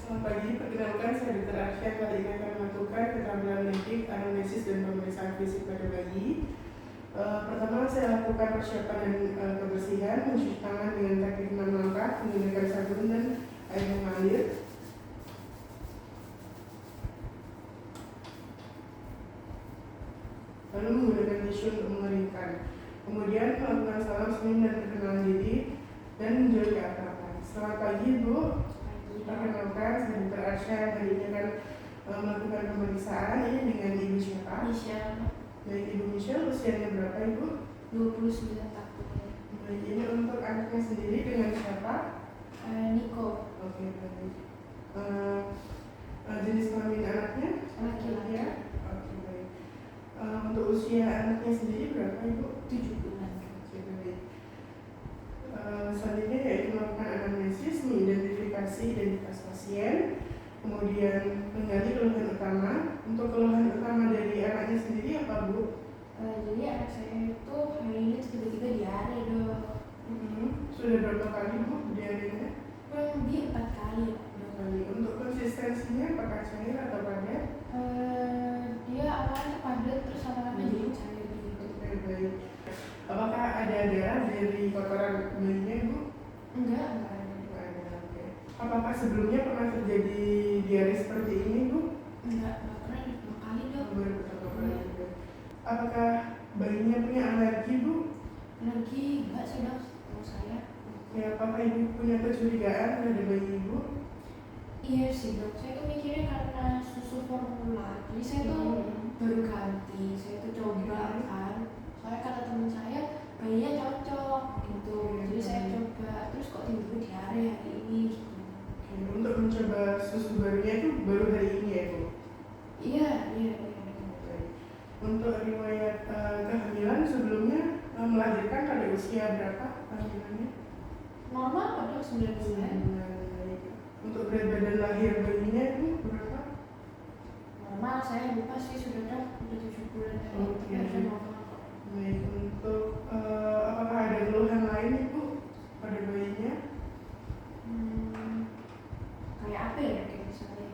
Selamat pagi, perkenalkan saya Dr. Arsya. Kali ini akan melakukan keterampilan medis, anamnesis, dan pemeriksaan fisik pada bayi. Pertama, saya lakukan persiapan dan kebersihan, mencuci tangan dengan kaki 6 langkah, menggunakan sabun dan air mengalir. Lalu menggunakan tisu untuk mengeringkan. Kemudian melakukan salam senyum dan perkenalan diri dan menjauhi keakraban. Selamat pagi, Bu. Perkenalkan, saya Dr. Arsya. Hari ini akan melakukan pemeriksaan ini dengan Ibu siapa? Michelle. Baik, Ibu Michelle, usianya berapa, Ibu? 29 tahun. Baik, ini untuk anaknya sendiri dengan siapa? Niko. Oke, baik. Jenis kelamin anaknya? Laki-laki. Ya? Oke, baik. Untuk usia anaknya sendiri berapa, Ibu? 7 bulan. Oke, baik. Selanjutnya yaitu melakukan anamnesis, mengidentifikasi identitas pasien, kemudian menggali keluhan utama. Untuk keluhan utama dari anaknya sendiri apa, Bu? Jadi anak saya itu hari ini tiba-tiba diare dong. Sudah berapa kali, Bu, diarenya? Kurang lebih 4 kali. 4 kali. Untuk konsistensinya apakah cair atau padat? Dia awalnya padat terus lama-lama jadi cair gitu. Oke, baik. Apakah ada darah dari kotoran bayinya, Bu? Enggak ada. Nggak ada, oke. Apakah sebelumnya pernah terjadi diare seperti ini, Bu? Enggak pernah 2 kali dong. Baru pertama kali juga. Apakah bayinya punya alergi, Bu? Alergi enggak sih dong, setahu saya. Ya, apakah Ibu punya kecurigaan terhadap bayi Ibu? Iya sih dok, saya tuh mikirnya karena susu formula. Jadi saya tuh baru ganti, saya tuh coba kan. Soalnya kata teman saya bayinya cocok gitu. Jadi saya coba, terus kok tiba-tiba diare hari ini gitu. Untuk mencoba susu barunya itu baru hari ini ya, Bu? Iya. Untuk riwayat kehamilan sebelumnya melahirkan pada usia berapa kehamilannya? Normal kok dok, 9 bulan. Untuk berat badan lahir bayinya itu berapa? Normal, saya lupa sih sudah 7 bulan. Oke. Tapi normal kok. Baik, untuk apakah ada keluhan lain Ibu pada bayinya? Kayak apa ya kayak misalnya?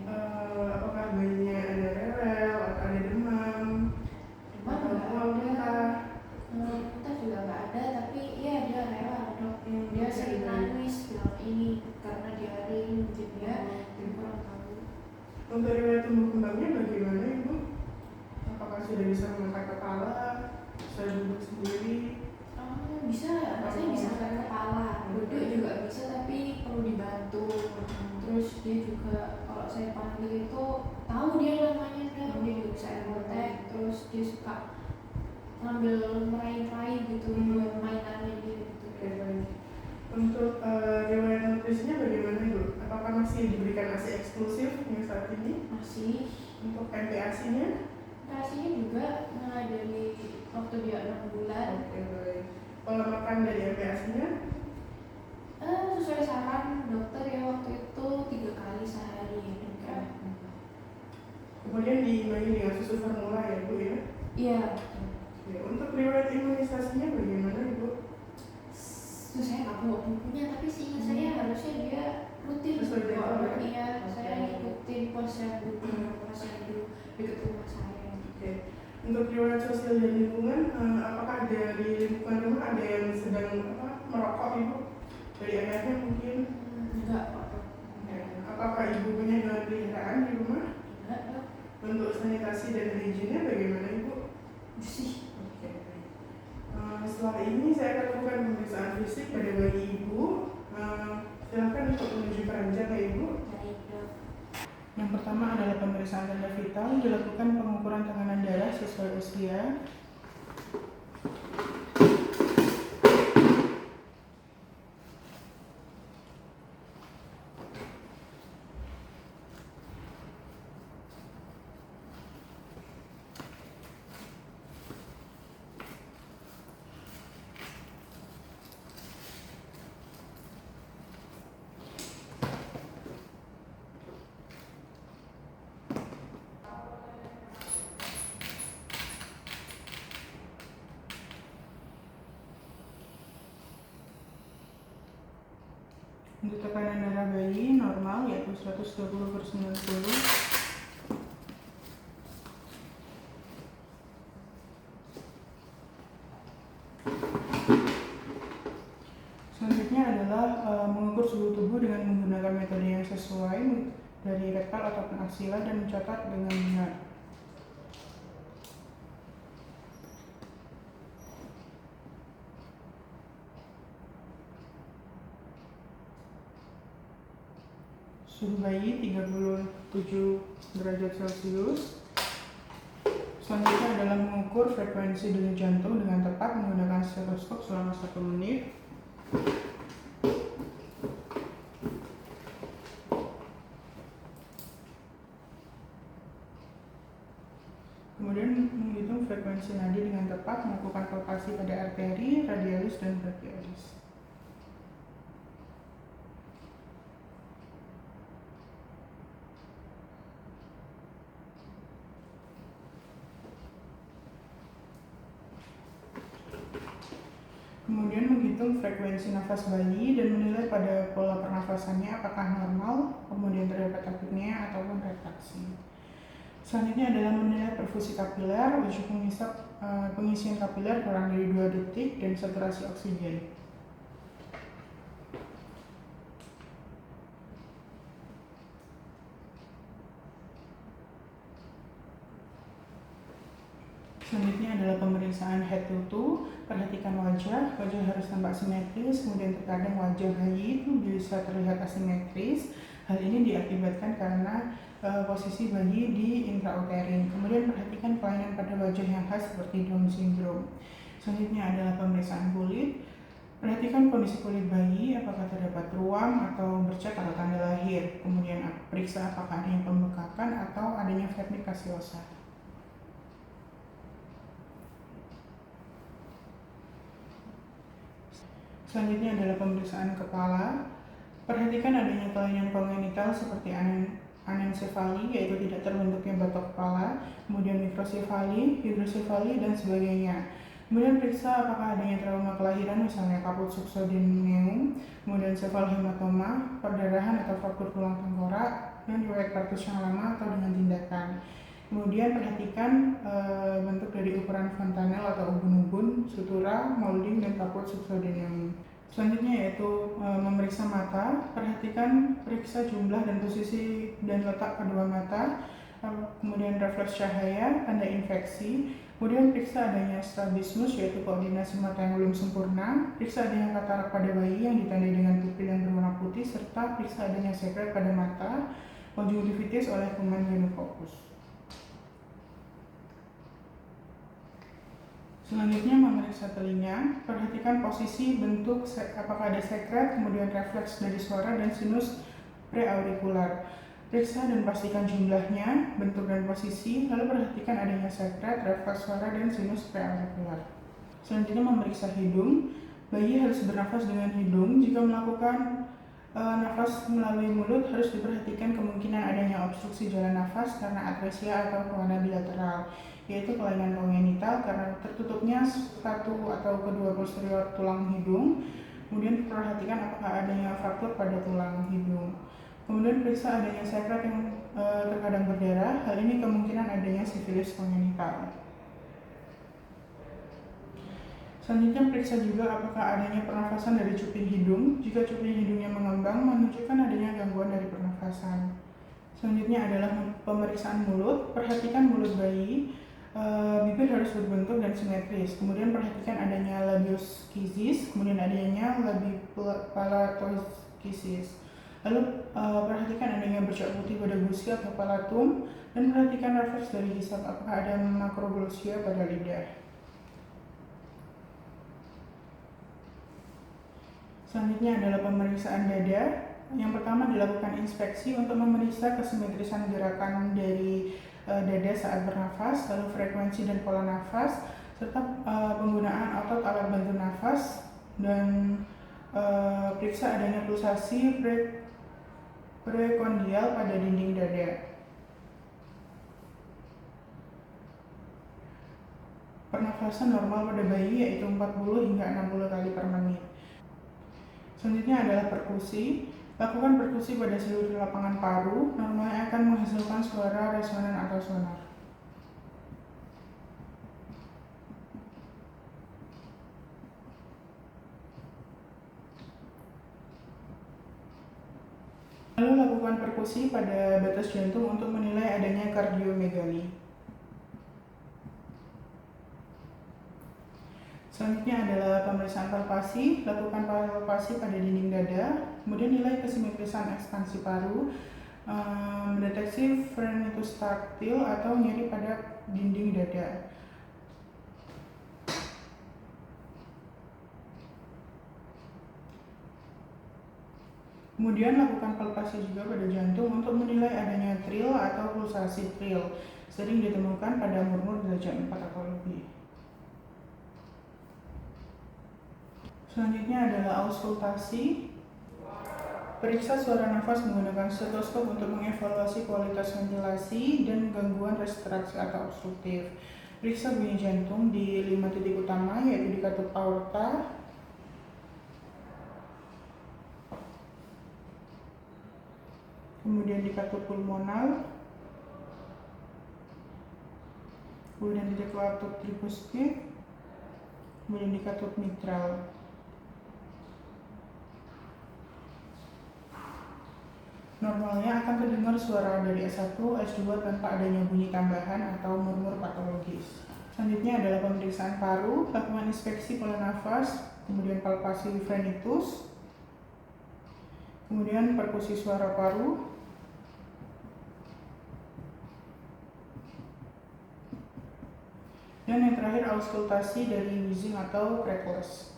Apakah bayinya ada rewel atau ada demam? Demam nggak ada, muntah juga nggak ada, tapi iya dia rewel dok. Dia sering nangis bilang ini karena diare mungkin dia kurang tahu. Untuk riwayat tumbuh kembangnya bagaimana Ibu? Apakah sudah bisa mengangkat kepala, bisa duduk sendiri? Bisa, anak saya bisa angkat kepala, duduk juga bisa tapi perlu dibantu. Terus dia juga kalau saya panggil itu tahu dia namanya dong, dia juga bisa emotek. Terus dia suka ngambil meraih-raih gitu buat mainannya dia gitu. Oke, baik. Untuk riwayat nutrisinya bagaimana Ibu? Apakah masih diberikan ASI eksklusif yang saat ini? Masih. Untuk MPASI-nya? Kasihnya juga dari waktu dia 6 bulan. Oke, baik. Pola makan dari MPASI-nya? Sesuai saran dokter ya waktu itu 3 kali sehari ya. Kemudian diimbangi dengan susu formula ya Bu ya? Iya. Ya, untuk riwayat imunisasinya bagaimana Ibu? Saya nggak bawa bukunya, tapi seingat saya harusnya dia rutin. Iya, saya ngikutin posyandu dekat rumah saya. Oke. Untuk riwayat sosial dan lingkungan, apakah dari lingkungan rumah ada yang sedang merokok Ibu? Dari ayahnya mungkin? Enggak kok. Apakah Ibu punya hewan peliharaan di rumah? Enggak. Untuk sanitasi dan hygiene bagaimana Ibu? Bersih. Oke. Setelah ini saya akan lakukan pemeriksaan fisik pada bayi Ibu. Silakan untuk menuju keranjang ya Ibu. Yang pertama adalah pemeriksaan tanda vital, dilakukan pengukuran tekanan darah sesuai usia. Untuk tekanan darah bayi normal yaitu 120/90. Selanjutnya adalah mengukur suhu tubuh dengan menggunakan metode yang sesuai dari rektal ataupun aksila dan mencatat dengan benar. Suhu bayi 37 derajat Celcius. Selanjutnya adalah mengukur frekuensi denyut jantung dengan tepat menggunakan stetoskop selama 1 menit. Kemudian menghitung frekuensi nadi dengan tepat, melakukan palpasi pada arteri, radialis, dan brachialis. Kemudian menghitung frekuensi nafas bayi dan menilai pada pola pernafasannya apakah normal, kemudian terdapat apnea ataupun retraksi. Selanjutnya adalah menilai perfusi kapiler, uji pengisian kapiler kurang dari 2 detik dan saturasi oksigen. Selanjutnya adalah pemeriksaan head to toe. Perhatikan wajah harus tampak simetris, kemudian terkadang wajah bayi itu bisa terlihat asimetris. Hal ini diakibatkan karena posisi bayi di intrauterin. Kemudian perhatikan kelainan pada wajah yang khas seperti Down syndrome. Selanjutnya adalah pemeriksaan kulit. Perhatikan kondisi kulit bayi, apakah terdapat ruam atau bercak atau tanda lahir. Kemudian periksa apakah adanya pembekakan atau adanya vernik caseosa. Selanjutnya adalah pemeriksaan kepala. Perhatikan adanya kelainan kongenital seperti anencefali, yaitu tidak terbentuknya batok kepala, kemudian mikrosefali, hidrosefali, dan sebagainya. Kemudian periksa apakah adanya trauma kelahiran, misalnya kaput subsodinium, kemudian sefalhematoma, perdarahan atau fraktur tulang tengkorak, dan riwayat partus yang lama atau dengan tindakan. Kemudian perhatikan bentuk dari ukuran fontanel atau ubun-ubun, sutura, molding, dan kaput subsodinium. Selanjutnya yaitu memeriksa mata. Perhatikan periksa jumlah dan posisi dan letak kedua mata, kemudian refleks cahaya, tanda infeksi, kemudian periksa adanya strabismus yaitu koordinasi mata yang belum sempurna, periksa adanya katarak pada bayi yang ditandai dengan pupil yang berwarna putih, serta periksa adanya sekret pada mata, konjungtivitis oleh kuman pneumococcus. Selanjutnya memeriksa telinga. Perhatikan posisi, bentuk, apakah ada sekret, kemudian refleks dari suara dan sinus preaurikular. Periksa dan pastikan jumlahnya, bentuk dan posisi, lalu perhatikan adanya sekret, refleks suara, dan sinus preaurikular. Selanjutnya memeriksa hidung. Bayi harus bernafas dengan hidung. Jika melakukan nafas melalui mulut, harus diperhatikan kemungkinan adanya obstruksi jalan nafas karena atresia atau kelainan bilateral, yaitu kelainan kongenital karena tertutupnya satu atau kedua posterior tulang hidung. Kemudian perhatikan apakah adanya fraktur pada tulang hidung. Kemudian periksa adanya sekret yang terkadang berdarah. Hal ini kemungkinan adanya sifilis kongenital. Selanjutnya periksa juga apakah adanya pernafasan dari cuping hidung. Jika cuping hidungnya mengembang, menunjukkan adanya gangguan dari pernafasan. Selanjutnya adalah pemeriksaan mulut. Perhatikan mulut bayi. Bibir harus berbentuk dan simetris. Kemudian perhatikan adanya labioskisis, kemudian adanya labipalatoskisis. Lalu perhatikan adanya bercak putih pada gusi atau palatum, dan perhatikan refleks dari hisap apakah ada makroglossia pada lidah. Selanjutnya adalah pemeriksaan dada. Yang pertama dilakukan inspeksi untuk memeriksa kesimetrisan gerakan dari dada saat bernafas, lalu frekuensi dan pola nafas, serta penggunaan otot alat bantu nafas, dan periksa adanya pulsasi prekondial pada dinding dada. Pernafasan normal pada bayi yaitu 40 hingga 60 kali per menit. Selanjutnya adalah perkusi. Lakukan perkusi pada seluruh lapangan paru, normalnya akan menghasilkan suara resonan atau sonar. Lalu lakukan perkusi pada batas jantung untuk menilai adanya kardiomegali. Selanjutnya adalah pemeriksaan palpasi. Lakukan palpasi pada dinding dada, kemudian nilai kesimetrisan ekspansi paru, mendeteksi phrenitus taktil atau nyeri pada dinding dada. Kemudian lakukan palpasi juga pada jantung untuk menilai adanya trill atau pulsasi trill. Sering ditemukan pada murmur derajat 4 atau lebih. Selanjutnya adalah auskultasi. Periksa suara nafas menggunakan stetoskop untuk mengevaluasi kualitas ventilasi dan gangguan respirasi atau obstruktif. Periksa bunyi jantung di 5 titik utama, yaitu di katup aorta, kemudian di katup pulmonal, kemudian di katup tricuspid, kemudian di katup mitral. Normalnya akan terdengar suara dari S1, S2 tanpa adanya bunyi tambahan atau murmur patologis. Selanjutnya adalah pemeriksaan paru, lakukan inspeksi pola nafas, kemudian palpasi phrenitus, kemudian perkusi suara paru, dan yang terakhir auskultasi dari wheezing atau breathless.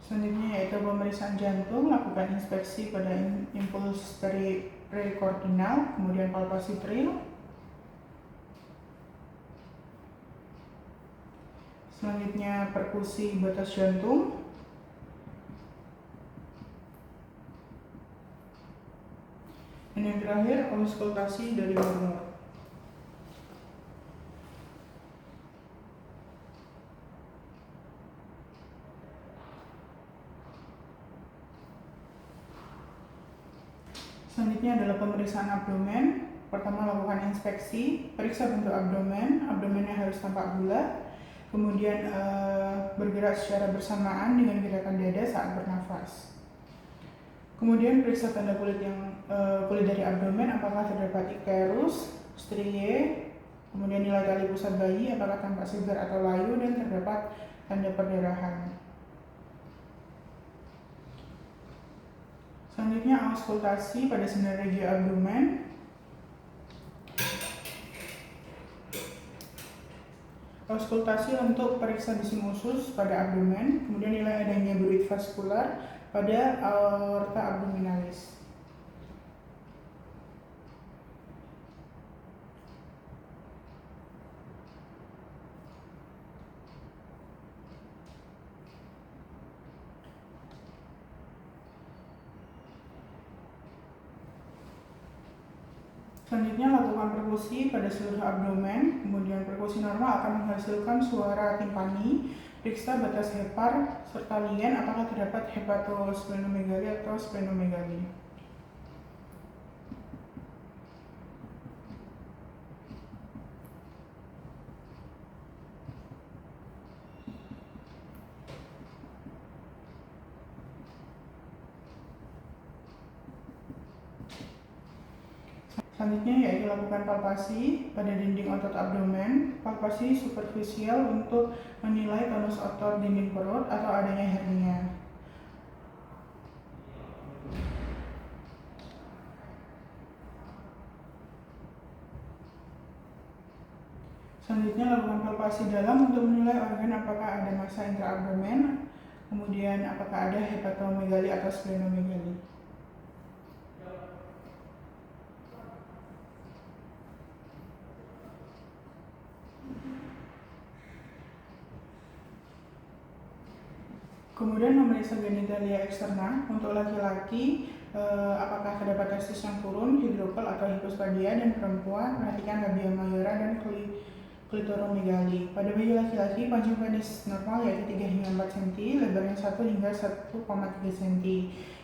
Selanjutnya yaitu pemeriksaan jantung, lakukan inspeksi pada impuls perikordinal, kemudian palpasi trill. Selanjutnya perkusi batas jantung. Dan yang terakhir auskultasi dari murmur. Selanjutnya adalah pemeriksaan abdomen. Pertama lakukan inspeksi, periksa bentuk abdomen, abdomennya harus tampak bulat, kemudian bergerak secara bersamaan dengan gerakan dada saat bernafas. Kemudian periksa tanda kulit kulit dari abdomen, apakah terdapat icterus, striae, kemudian nilai tali pusat bayi, apakah tampak segar atau layu, dan terdapat tanda perdarahan. Selanjutnya auskultasi pada senar regi abdomen. Auskultasi untuk periksa bising usus pada abdomen, kemudian nilai adanya bruit vaskular pada aorta abdominalis. Selanjutnya lakukan perkusi pada seluruh abdomen, kemudian perkusi normal akan menghasilkan suara timpani. Periksa batas hepar serta lien apakah terdapat hepatosplenomegali atau splenomegali. Selanjutnya yaitu lakukan palpasi pada dinding otot abdomen, palpasi superficial untuk menilai tonus otot dinding perut atau adanya hernia. Selanjutnya lakukan palpasi dalam untuk menilai organ apakah ada massa intraabdomen, kemudian apakah ada hepatomegali atau splenomegali. Kemudian memeriksa genitalia eksterna untuk laki-laki, apakah terdapat testis yang turun, hidrofil atau hipospadia, dan perempuan perhatikan labia mayora dan klitoromegali. Pada bayi laki-laki, panjang penis normal yaitu 3 hingga 4 cm, lebarnya 1 hingga 1,3 cm.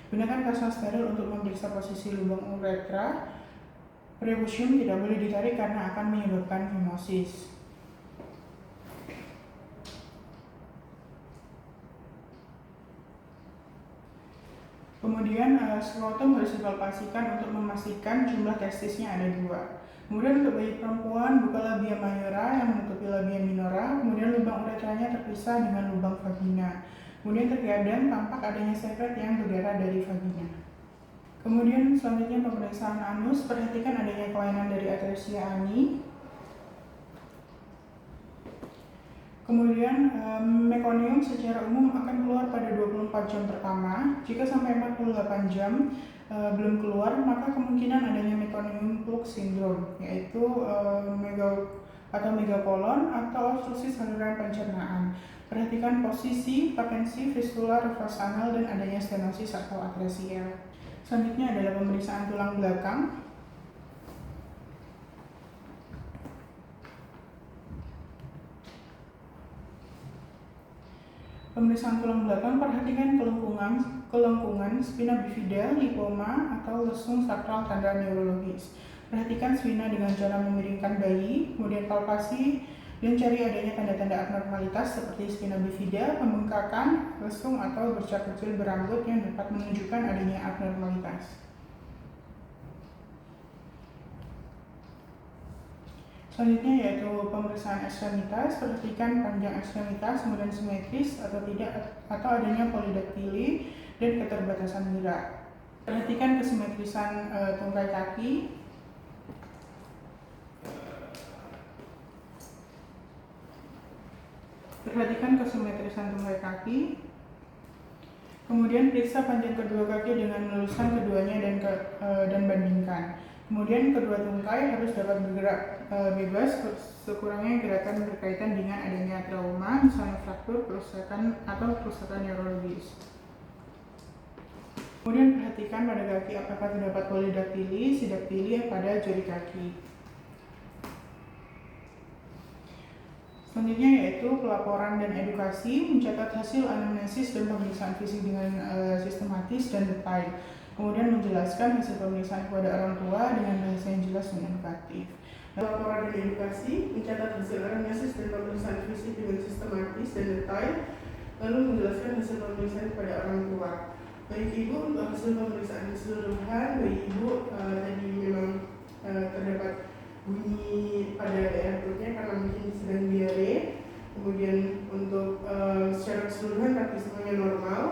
Gunakan kasar steril untuk memeriksa posisi lubang uretra. Prepucium tidak boleh ditarik karena akan menyebabkan hemosis. Kemudian skrotum harus dipalpasikan untuk memastikan jumlah testisnya ada 2. Kemudian untuk bayi perempuan, buka labia mayora yang menutupi labia minora, kemudian lubang uretranya terpisah dengan lubang vagina. Kemudian terkadang tampak adanya sekret yang berdarah dari vagina. Kemudian selanjutnya pemeriksaan anus, perhatikan adanya kelainan dari atresia ani. Kemudian mekonium secara umum akan keluar pada 24 jam pertama. Jika sampai 48 jam belum keluar, maka kemungkinan adanya mekonium plug syndrome, yaitu megakolon atau obstruksi saluran pencernaan. Perhatikan posisi, patensi, fistula, reflux anal, dan adanya stenosis atau atresia. Selanjutnya adalah pemeriksaan tulang belakang. Pemeriksaan tulang belakang, perhatikan kelengkungan, spina bifida, lipoma, atau lesung sakral tanda neurologis. Perhatikan spina dengan cara memiringkan bayi, kemudian palpasi, dan cari adanya tanda-tanda abnormalitas seperti spina bifida, pembengkakan, lesung, atau bercak kecil berambut yang dapat menunjukkan adanya abnormalitas. Selanjutnya yaitu pemeriksaan ekstremitas, perhatikan panjang ekstremitas kemudian simetris atau tidak, atau adanya polidaktili dan keterbatasan gerak. Perhatikan kesimetrisan tungkai kaki. Kemudian periksa panjang kedua kaki dengan meluruskan keduanya dan bandingkan. Kemudian kedua tungkai harus dapat bergerak bebas, sekurangnya gerakan berkaitan dengan adanya trauma, misalnya fraktur, kerusakan neurologis. Kemudian perhatikan pada kaki apakah terdapat polidaktili, sidaktili pada jari kaki. Selanjutnya yaitu pelaporan dan edukasi, mencatat hasil anamnesis dan pemeriksaan fisik dengan sistematis dan detail. Kemudian menjelaskan hasil pemeriksaan kepada orang tua dengan bahasa yang jelas dan edukatif. Laporan dan edukasi, mencatat hasil anamnesis dan pemeriksaan fisik dengan sistematis dan detail, lalu menjelaskan hasil pemeriksaan kepada orang tua. Baik ibu, untuk hasil pemeriksaan keseluruhan, baik ibu tadi memang terdapat bunyi pada daerah perutnya karena mungkin sedang diare. Kemudian untuk secara keseluruhan kaki semuanya normal,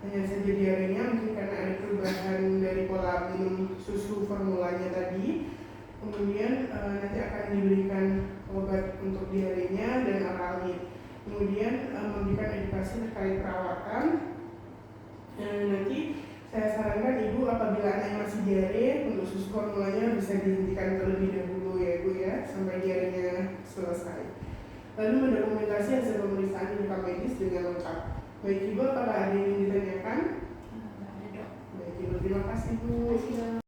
hanya saja diarenya mungkin karena ada perubahan dari pola minum susu formulanya tadi. Kemudian nanti akan diberikan obat untuk diarenya dan aralin. Kemudian memberikan edukasi terkait perawatan. Nanti saya sarankan ibu apabila anaknya masih diare, untuk susu formulanya bisa dihentikan terlebih dahulu ya ibu ya, sampai diarenya selesai. Lalu mendokumentasi hasil pemeriksaan rekam medis dengan lengkap. Baik ibu, apakah ada yang ditanyakan? Ada dok. Baik ibu, terima kasih bu.